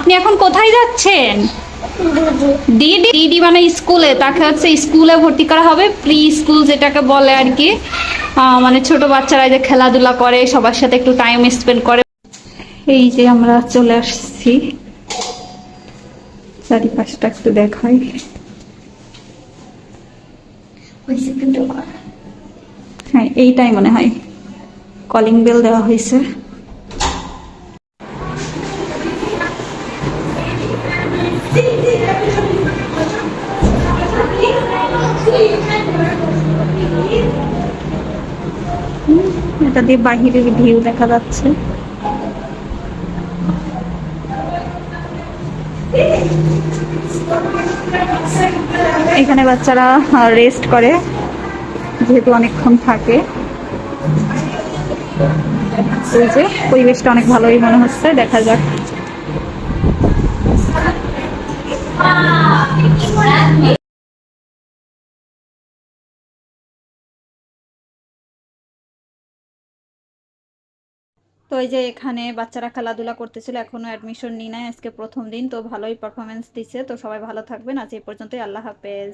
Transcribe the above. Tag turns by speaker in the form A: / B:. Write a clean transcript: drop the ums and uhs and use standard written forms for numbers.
A: আপনি এখন কোথায় যাচ্ছেন? দিদি দিদি মানে স্কুলে, তাকে হচ্ছে স্কুলে ভর্তি করা হবে, প্রি স্কুল যেটাকে বলে আর কি। মানে ছোট বাচ্চারা যে খেলাধুলা করে, সবার সাথে একটু টাইম স্পেন্ড করে। এই যে আমরা চলে আসছি, চারিপাশটা একটু দেখাই। হ্যাঁ, এইটাই মনে হয় কলিং বেল দেওয়া হয়েছে। এটা দিয়ে বাহিরের ভিউ দেখা যাচ্ছে। এখানে বাচ্চারা রেস্ট করে, যেহেতু অনেকক্ষণ থাকে। এই যে পরিবেশটা অনেক ভালোই মনে হচ্ছে, দেখা যাক। তো এই যে এখানে বাচ্চারা খেলাধুলা করতেছিল, এখনো অ্যাডমিশন নিয়ে নাই, আজকে প্রথম দিন। তো ভালোই পারফরমেন্স দিচ্ছে। তো সবাই ভালো থাকবেন, আজ এই পর্যন্তই, আল্লাহ হাফেজ।